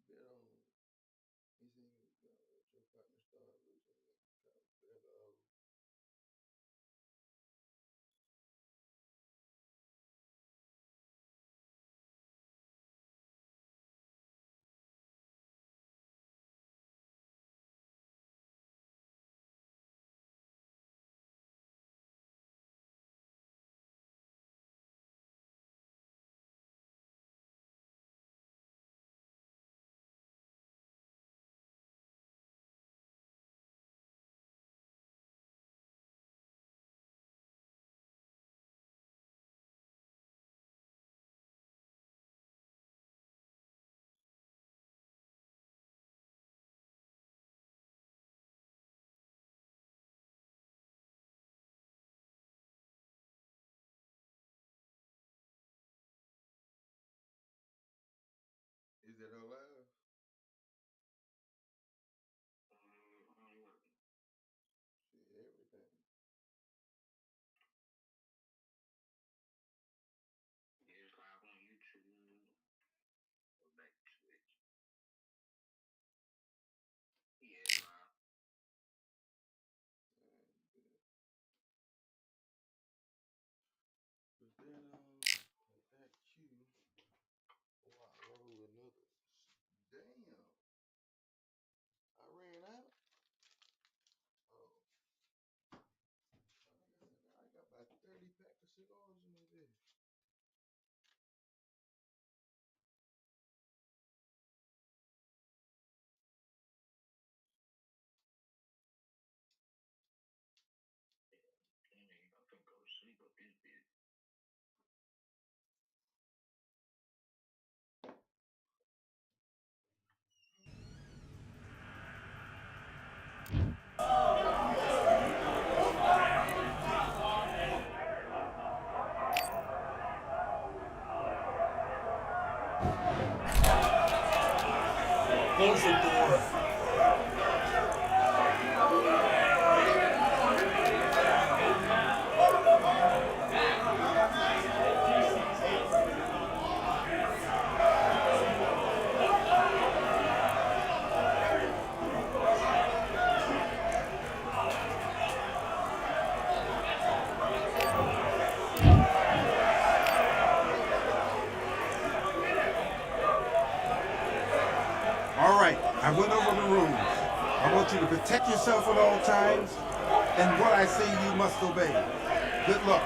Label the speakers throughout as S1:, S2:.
S1: bet on. You see, what your partner start losing, kind of bet Is that all live? Shit, everything.
S2: Yeah, it's live on YouTube. Go back to it. Yeah, it's live.
S1: Put that on. Put that cue. Oh, I roll another. Damn. I ran out. Oh. I got about 30 pack of cigars in there.
S2: I'm finna go to sleep up this bitch.
S3: Close the door. All right, I went over the rules. I want you to protect yourself at all times, and what I say you must obey. Good luck.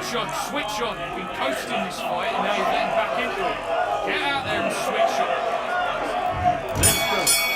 S4: switch on. You've been coasting this fight and now you're getting back into it. Get out there and switch on.
S3: Let's go.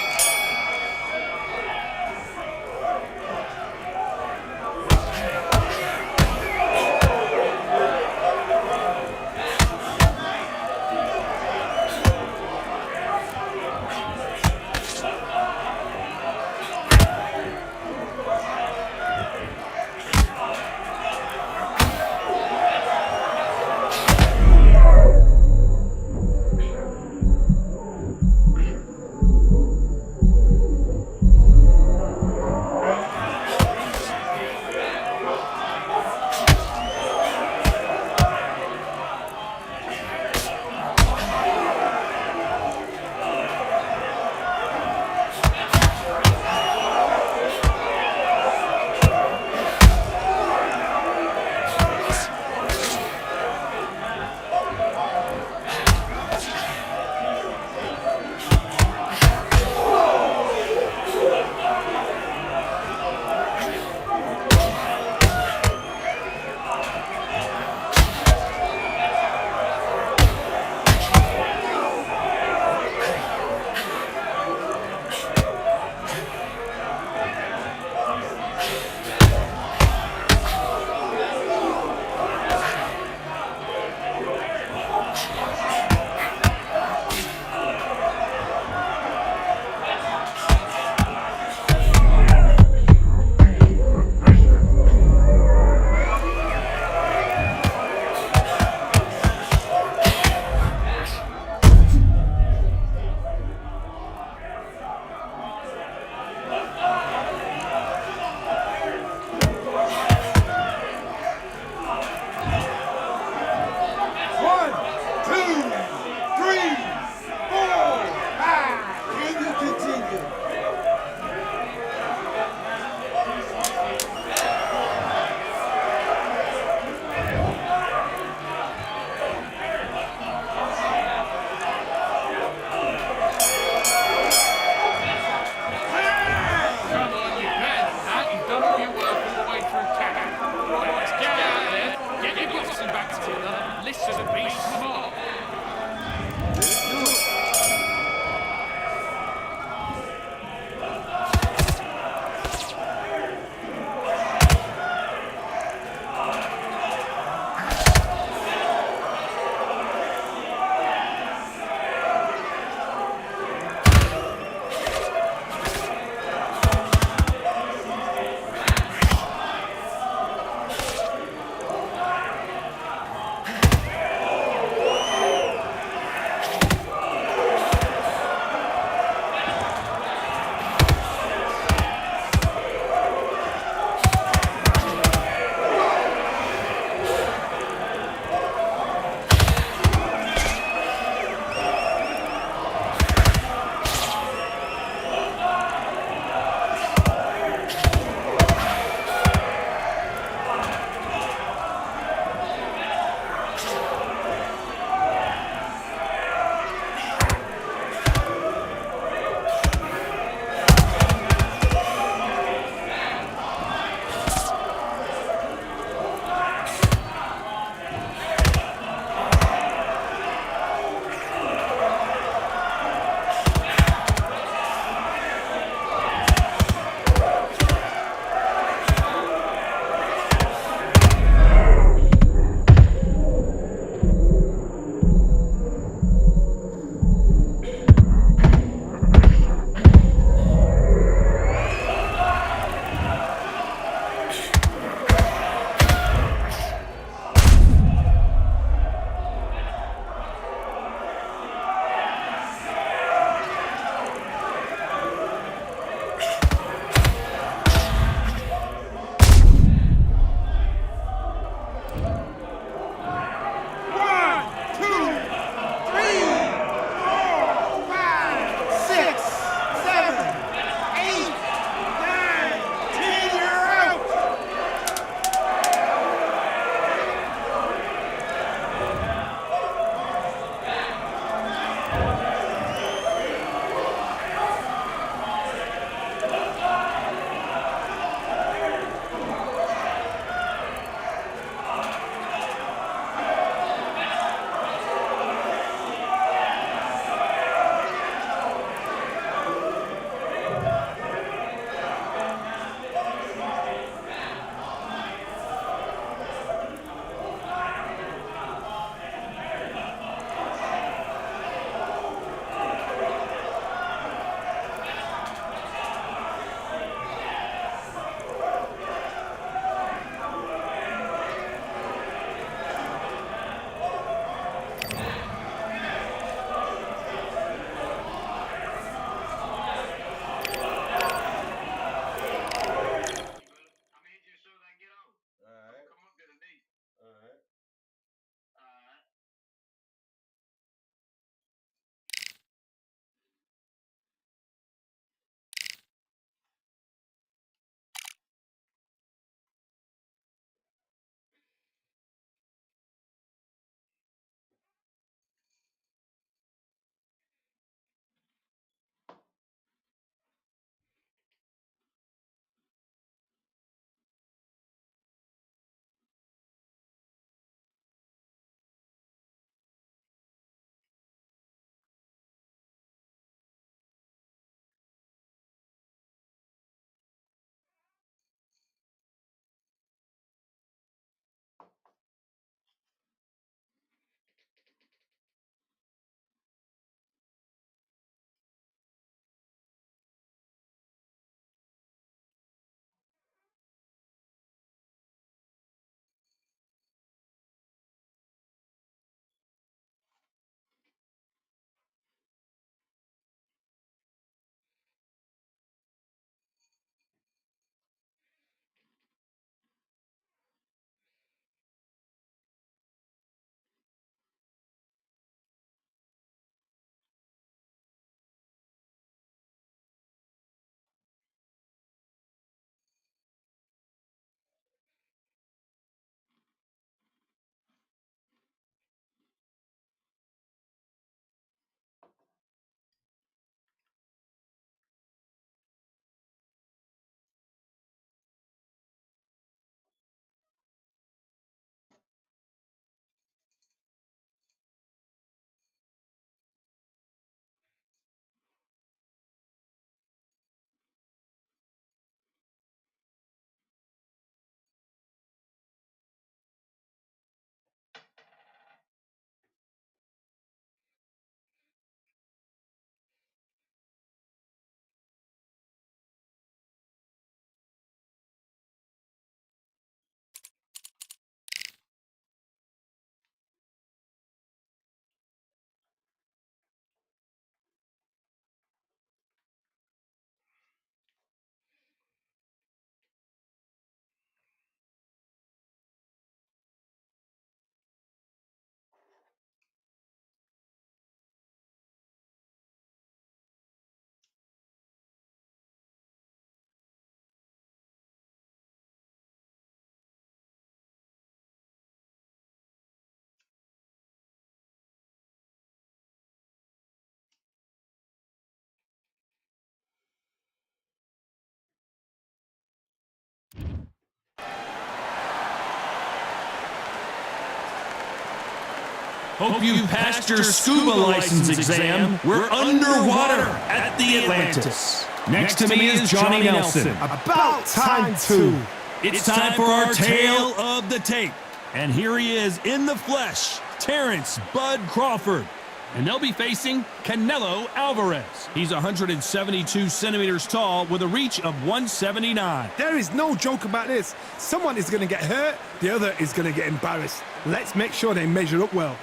S5: Hope you passed your scuba license exam. We're underwater at the Atlantis. Next to me is Johnny Nelson.
S6: About time too.
S5: It's time for our tale of the tape. And here he is in the flesh, Terrence Bud Crawford. And they'll be facing Canelo Alvarez. He's 172 centimeters tall with a reach of 179.
S6: There is no joke about this. Someone is going to get hurt, the other is going to get embarrassed. Let's make sure they measure up well.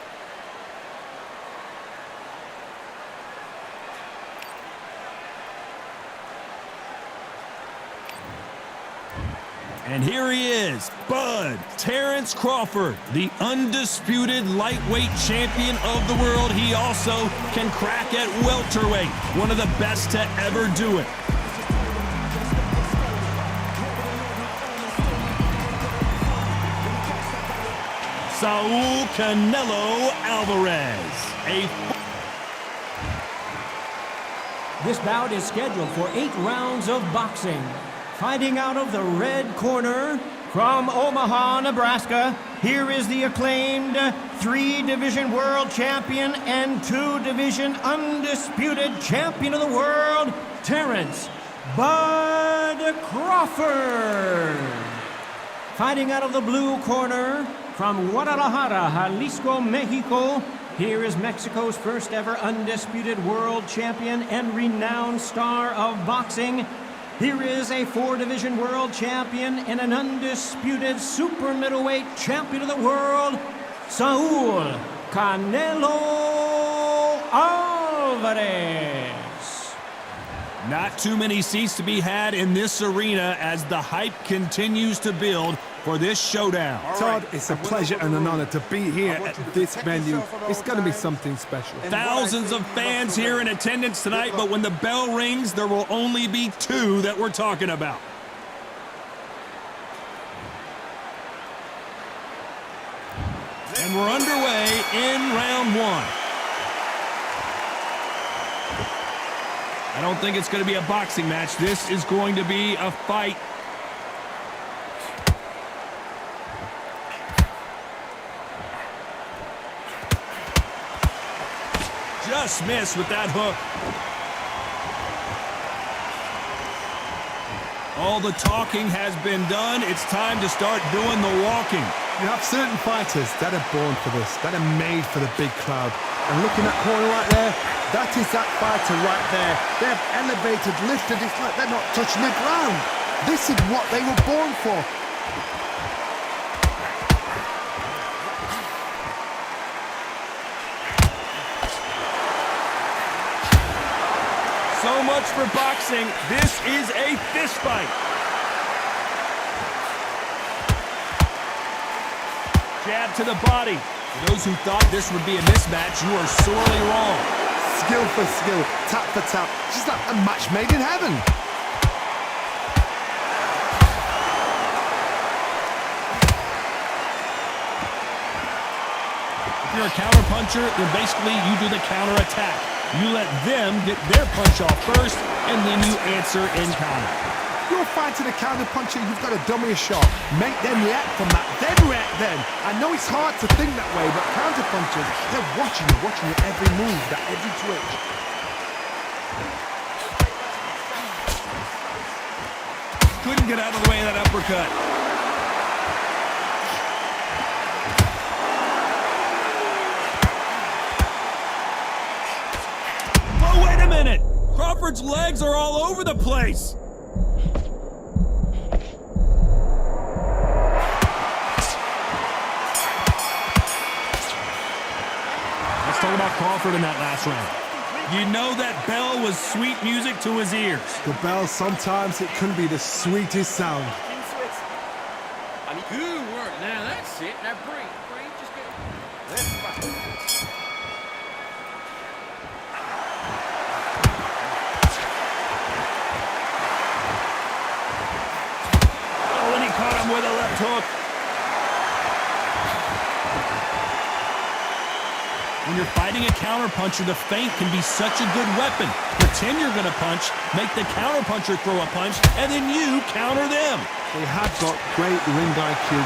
S5: And here he is, Bud Terrence Crawford, the undisputed lightweight champion of the world. He also can crack at welterweight, one of the best to ever do it. Saul Canelo Alvarez.
S7: This bout is scheduled for 8 rounds of boxing. Fighting out of the red corner, from Omaha, Nebraska, here is the acclaimed 3-division world champion and 2-division undisputed champion of the world, Terrence Bud Crawford. Fighting out of the blue corner, from Guadalajara, Jalisco, Mexico, here is Mexico's first ever undisputed world champion and renowned star of boxing. Here is a 4-division world champion and an undisputed super middleweight champion of the world, Saul Canelo Alvarez.
S5: Not too many seats to be had in this arena as the hype continues to build for this showdown.
S6: Todd, it's a pleasure and an honor to be here at this venue. It's going to be something special.
S5: Thousands of fans here in attendance tonight, but when the bell rings, there will only be 2 that we're talking about. And we're underway in round 1. I don't think it's going to be a boxing match. This is going to be a fight. Just missed with that hook. All the talking has been done. It's time to start doing the walking.
S6: You have certain fighters that are born for this, that are made for the big crowd. And looking at that corner right there, that is that fighter right there. They have elevated, lifted, it's like they're not touching the ground. This is what they were born for.
S5: So much for boxing. This is a fist fight. Jab to the body. For those who thought this would be a mismatch, you are sorely wrong.
S6: Skill for skill, tap for tap. Just like a match made in heaven.
S5: If you're a counter puncher, then basically you do the counter attack. You let them get their punch off first, and then you answer in counter.
S6: If you're fighting a counter puncher, you've got to dummy a shot. Make them react from that, then react then. I know it's hard to think that way, but counter punchers, they're watching you every move, that every twitch.
S5: Couldn't get out of the way of that uppercut. Oh, wait a minute! Crawford's legs are all over the place! Let's talk about Crawford in that last round. You know that bell was sweet music to his ears.
S6: The bell, sometimes it can be the sweetest sound.
S4: Good work. Now that's it. Now breathe. Breathe. Just get.
S5: Oh, and he caught him with a left hook. When you're fighting a counterpuncher, the feint can be such a good weapon. Pretend you're going to punch, make the counterpuncher throw a punch, and then you counter them.
S6: They have got great ring IQ.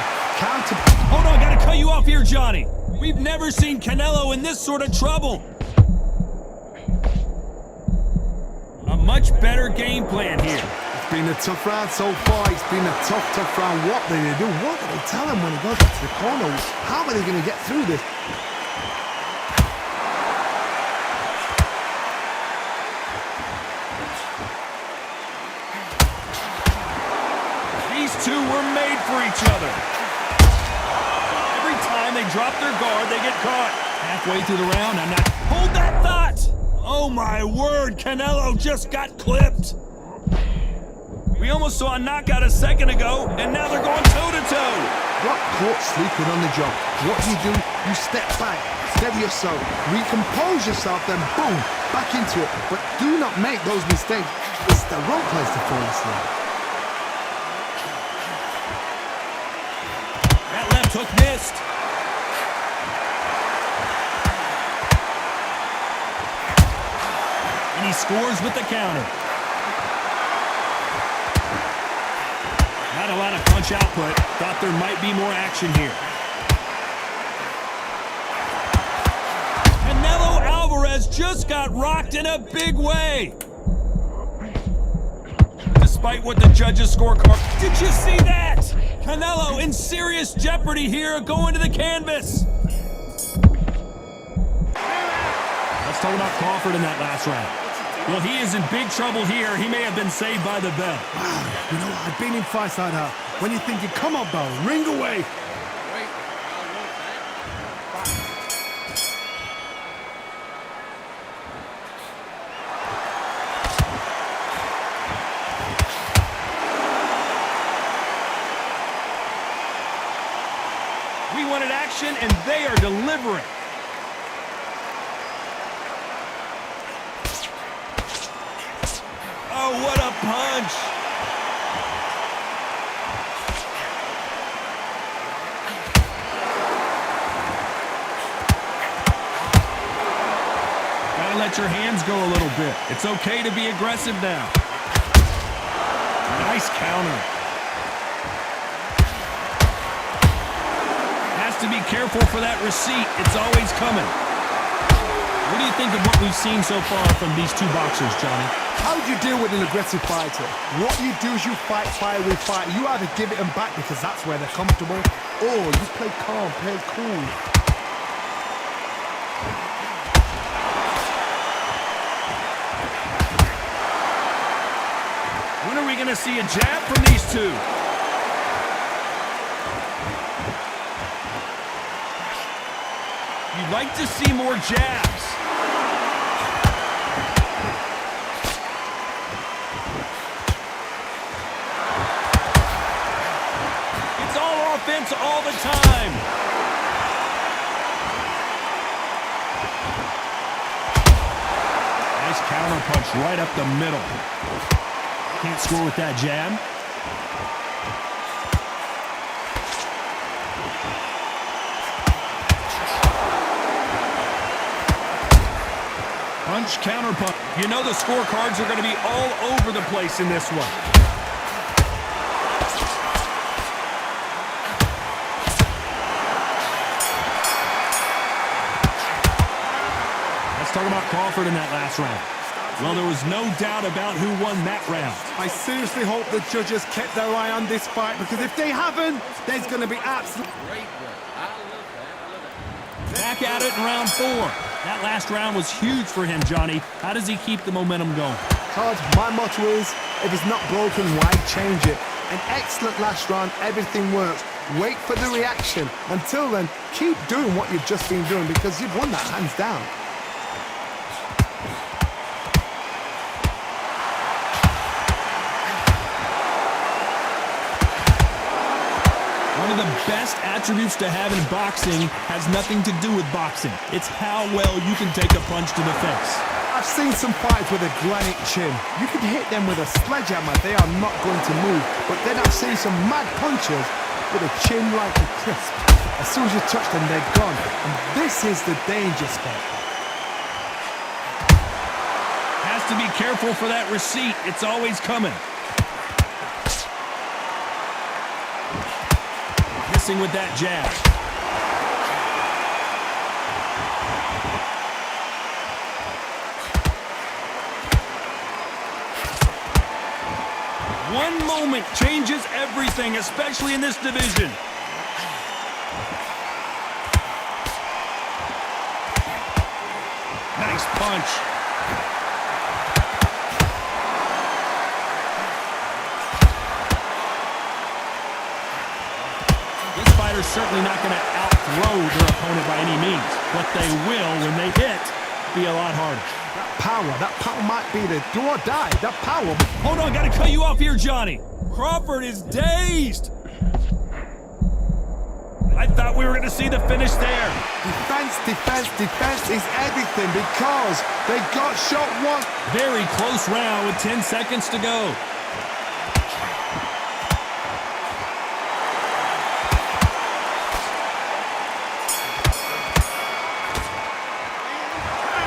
S5: Hold on, gotta cut you off here, Johnny. We've never seen Canelo in this sort of trouble. A much better game plan here.
S6: It's been a tough round so far. It's been a tough round. What do they do? What do they tell him when he goes back to the corner? How are they going to get through this?
S5: These two were made for each other. Every time they drop their guard, they get caught. Halfway through the round, I'm not... Hold that thought! Oh my word, Canelo just got clipped. We almost saw a knockout a second ago, and now they're going toe-to-toe.
S6: Got caught sleeping on the job. What do? You step back, steady yourself, recompose yourself, then boom, back into it. But do not make those mistakes. It's the wrong place to fall asleep.
S5: That left hook missed. And he scores with the counter. Not a lot of punch output. Thought there might be more action here. Canelo Alvarez just got rocked in a big way. Despite what the judges' scorecard... Did you see that? Canelo in serious jeopardy here, going to the canvas. Let's talk about Crawford in that last round. Well, he is in big trouble here. He may have been saved by the bell.
S6: Wow, you know what? I've been in fights like that. When you're thinking, come on, bell, ring away.
S5: We wanted action, and they are delivering. Oh, what a punch! Gotta let your hands go a little bit. It's okay to be aggressive now. Nice counter. Has to be careful for that receipt. It's always coming. What do you think of what we've seen so far from these two boxers, Johnny?
S6: How do you deal with an aggressive fighter? What you do is you fight fire with fire. You either give it them back because that's where they're comfortable, or you play calm, play cool.
S5: When are we going to see a jab from these two? You'd like to see more jabs. It's all offense all the time. Nice counter punch right up the middle. Can't score with that jab. Punch, counter punch. You know the scorecards are going to be all over the place in this one. Let's talk about Crawford in that last round. Well, there was no doubt about who won that round.
S6: I seriously hope the judges kept their eye on this fight, because if they haven't, there's going to be absolute...
S5: Back at it in round 4. That last round was huge for him, Johnny. How does he keep the momentum going?
S6: Todd, my motto is, if it's not broken, why change it? An excellent last round, everything works. Wait for the reaction. Until then, keep doing what you've just been doing, because you've won that hands down.
S5: One of the best attributes to have in boxing has nothing to do with boxing. It's how well you can take a punch to the face.
S6: I've seen some fights with a granite chin. You can hit them with a sledgehammer, they are not going to move. But then I've seen some mad punchers with a chin like a crisp. As soon as you touch them, they're gone. And this is the danger spot.
S5: Has to be careful for that receipt. It's always coming. Missing with that jab. One moment changes everything, especially in this division. Nice punch. This fighter's certainly not going to outthrow their opponent by any means, but they will, when they hit, be a lot harder.
S6: That power might be the do or die. That power.
S5: Hold on, gotta cut you off here, Johnny. Crawford is dazed. I thought we were gonna see the finish there.
S6: Defense is everything because they got shot once.
S5: Very close round with 10 seconds to go.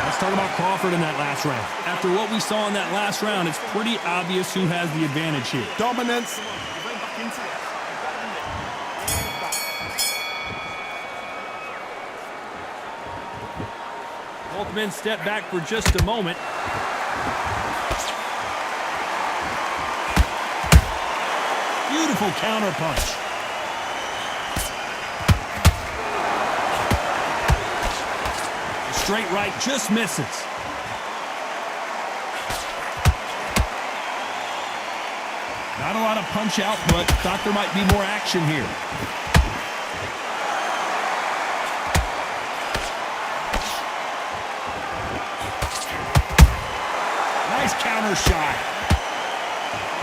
S5: Let's talk about Crawford in that last round. After what we saw in that last round, it's pretty obvious who has the advantage here.
S6: Dominance.
S5: Both men step back for just a moment. Beautiful counter punch. Straight right just misses. Not a lot of punch output. Thought there might be more action here. Nice counter shot.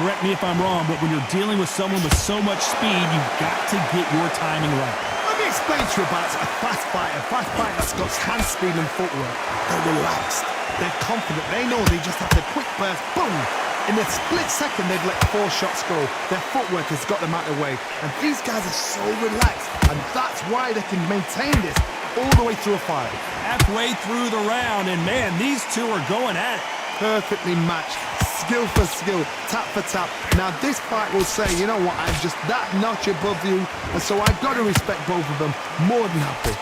S5: Correct me if I'm wrong, but when you're dealing with someone with so much speed, you've got to get your timing right.
S6: Let me explain to you about a fast fighter that's got hand speed and footwork. They're relaxed. They're confident. They know they just have the quick burst. Boom! In a split second, they'd let 4 shots go. Their footwork has got them out of the way. And these guys are so relaxed. And that's why they can maintain this all the way through a fight.
S5: Halfway through the round, and man, these two are going at it.
S6: Perfectly matched. Skill for skill, tap for tap. Now this fight will say, you know what, I'm just that notch above you, and so I've got to respect both of them more than happy.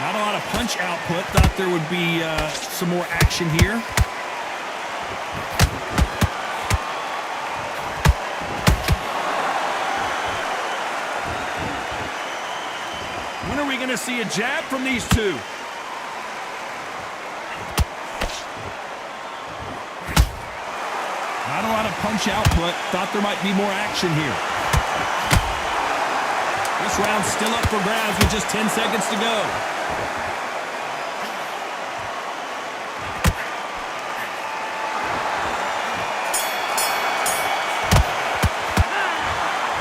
S5: Not a lot of punch output. Thought there would be some more action here. When are we going to see a jab from these two? Not a lot of punch output. Thought there might be more action here. This round's still up for grabs with just 10 seconds to go.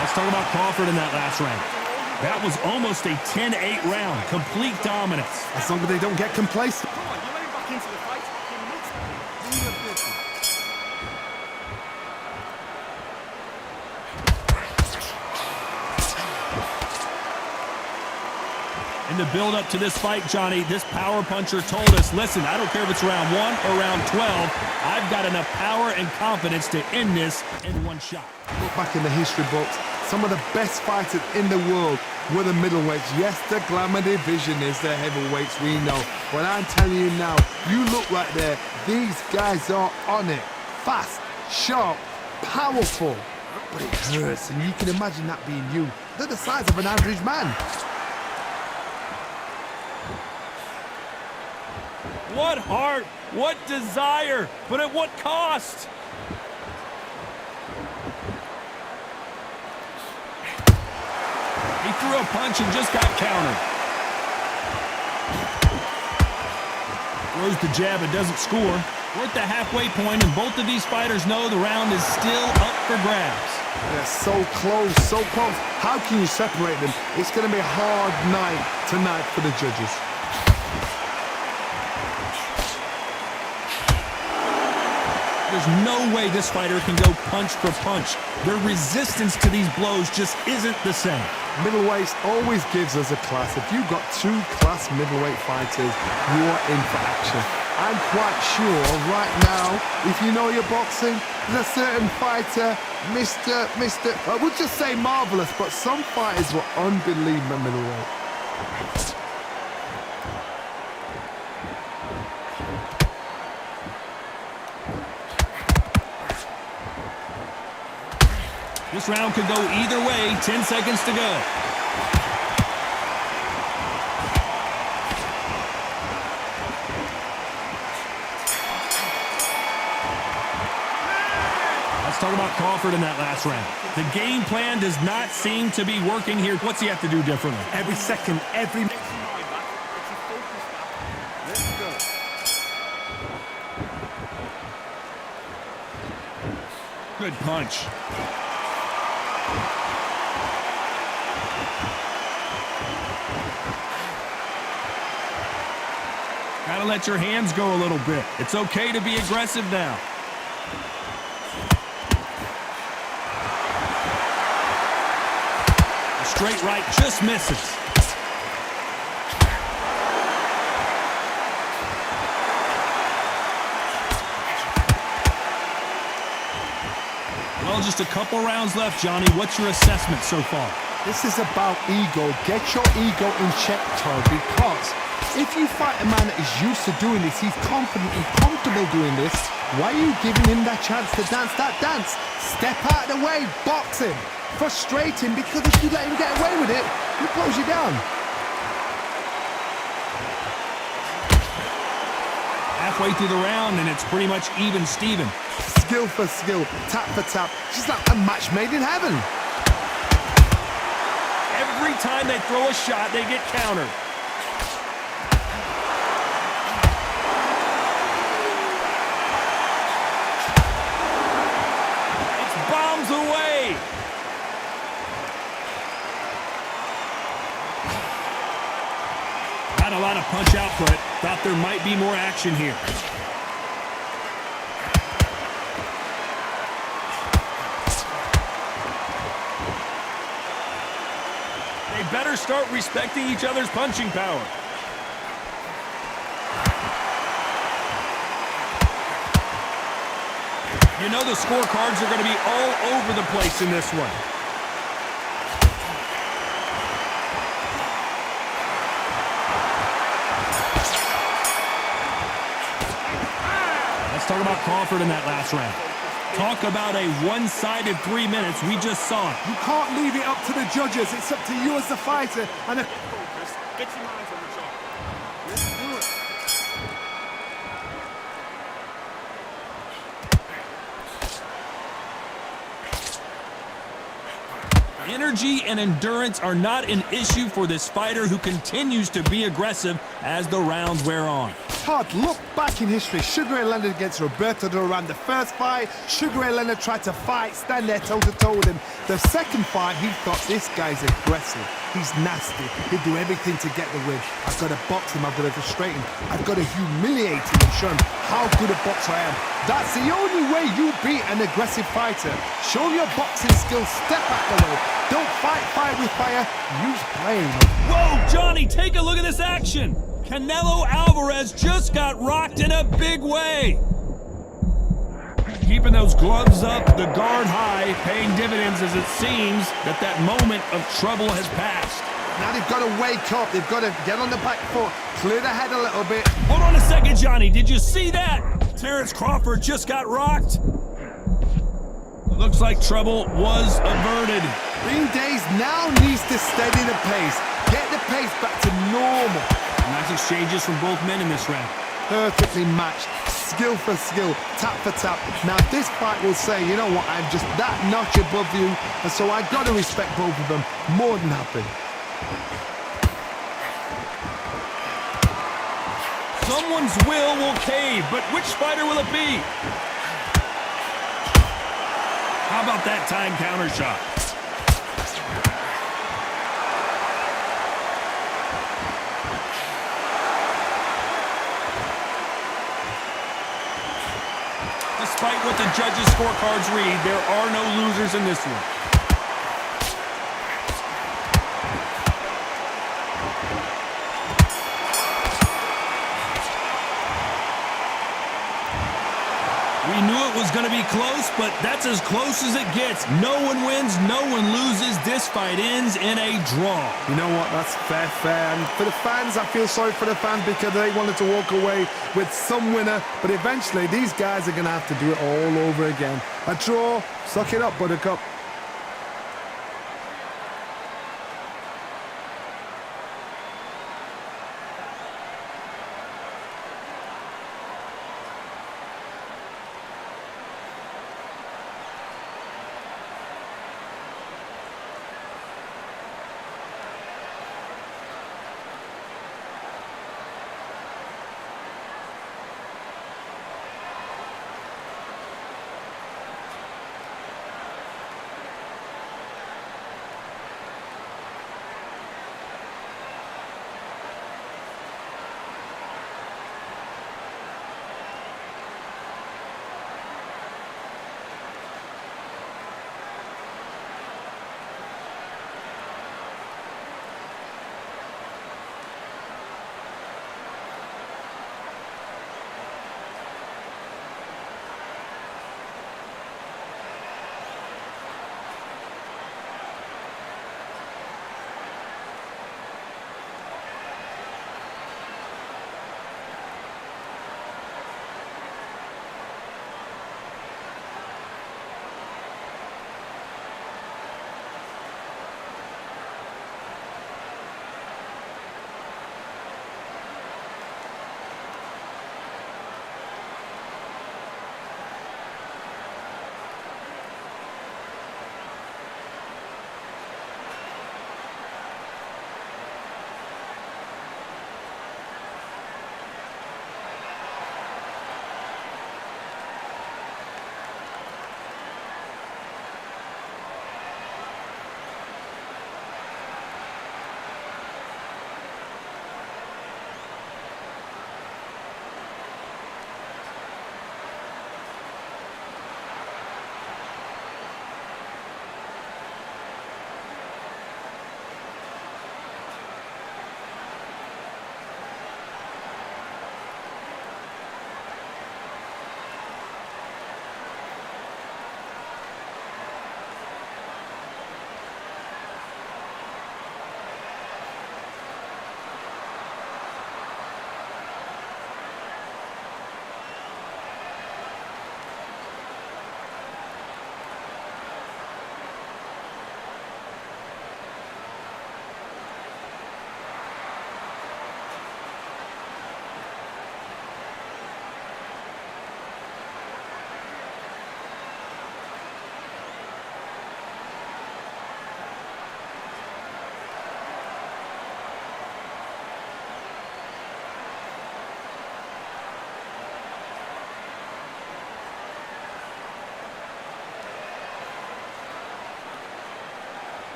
S5: Let's talk about Crawford in that last round. That was almost a 10-8 round. Complete dominance.
S6: As long as they don't get complacent.
S5: In the build-up to this fight, Johnny, this power puncher told us, listen, I don't care if it's round 1 or round 12, I've got enough power and confidence to end this in one shot.
S6: Look back in the history books, some of the best fighters in the world were the middleweights. Yes, the glamour division is the heavyweights, we know. But I'm telling you now, you look right there, these guys are on it. Fast, sharp, powerful. But it hurts, and you can imagine that being you. They're the size of an average man.
S5: What heart, what desire, but at what cost? He threw a punch and just got countered. Throws the jab and doesn't score. We're at the halfway point, and both of these fighters know the round is still up for grabs.
S6: They're so close, so close. How can you separate them? It's going to be a hard night tonight for the judges.
S5: The There's no way this fighter can go punch for punch. Their resistance to these blows just isn't the same.
S6: Middleweight always gives us a class. If you've got two class middleweight fighters, you are in for action. I'm quite sure right now, if you know your boxing, there's a certain fighter, we'll just say marvelous, but some fighters were unbelievable middleweight.
S5: This round could go either way. 10 seconds to go. Let's talk about Crawford in that last round. The game plan does not seem to be working here. What's he have to do differently?
S6: Every second, every...
S5: Good punch. Gotta let your hands go a little bit. It's okay to be aggressive now. A straight right just misses. Well, just a couple rounds left, Johnny. What's your assessment so far?
S6: This is about ego. Get your ego in check, Todd, because if you fight a man that is used to doing this, he's confident and comfortable doing this, why are you giving him that chance to dance that dance? Step out of the way, box him. Frustrate him, because if you let him get away with it, he blows you down.
S5: Halfway through the round, and it's pretty much even Steven.
S6: Skill for skill, tap for tap. She's like a match made in heaven.
S5: Every time they throw a shot, they get countered. It's bombs away. Not a lot of punch output. Thought there might be more action here. They better start respecting each other's punching power. You know the scorecards are going to be all over the place in this one. Let's talk about Crawford in that last round. Talk about a one-sided 3 minutes. We just saw it.
S6: You can't leave it up to the judges. It's up to you as the fighter. And focus. Get your minds on the job. Let's do it.
S5: Energy and endurance are not an issue for this fighter who continues to be aggressive as the rounds wear on.
S6: Todd, look back in history. Sugar Ray Leonard against Roberto Duran. The first fight, Sugar Ray Leonard tried to fight, stand there toe-to-toe with him. The second fight, he thought, this guy's aggressive. He's nasty. He'll do everything to get the win. I've got to box him. I've got to frustrate him. I've got to humiliate him and show him how good a boxer I am. That's the only way you beat an aggressive fighter. Show your boxing skills. Step out the way. Don't fight fire with fire. Use blame.
S5: Whoa, Johnny, take a look at this action. Canelo Alvarez just got rocked in a big way. Keeping those gloves up, the guard high, paying dividends as it seems that moment of trouble has passed.
S6: Now they've got to wake up. They've got to get on the back foot, clear the head a little bit.
S5: Hold on a second, Johnny. Did you see that? Terrence Crawford just got rocked. Looks like trouble was averted.
S6: Green Days now needs to steady the pace. Get the pace back to normal.
S5: Nice exchanges from both men in this round.
S6: Perfectly matched. Skill for skill, tap for tap. Now this fight will say, you know what, I'm just that notch above you, and so I got to respect both of them more than happy.
S5: Someone's will cave, but which fighter will it be? How about that time counter shot? Despite what the judges' scorecards read, there are no losers in this one. We knew it was going to be close, but that's as close as it gets. No one wins, no one loses. This fight ends in a draw.
S6: You know what? That's fair. And for the fans, I feel sorry for the fans because they wanted to walk away with some winner. But eventually, these guys are going to have to do it all over again. A draw. Suck it up, Buttercup.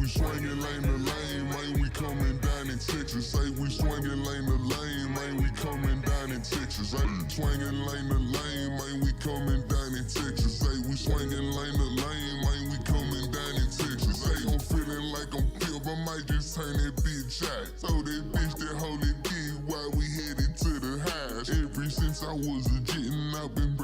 S8: we swinging lane to lane, man, we coming down in Texas. Say we swinging lane to lane, man, we coming down in Texas. Say swinging lane to lane, man, we coming down in Texas. Say we swinging lane to lane, man, we coming down in Texas. Say I'm feeling like I'm pimp, I might just turn that bitch out. So that bitch that hold it deep while we headed to the house. Ever since I was a jit and I've been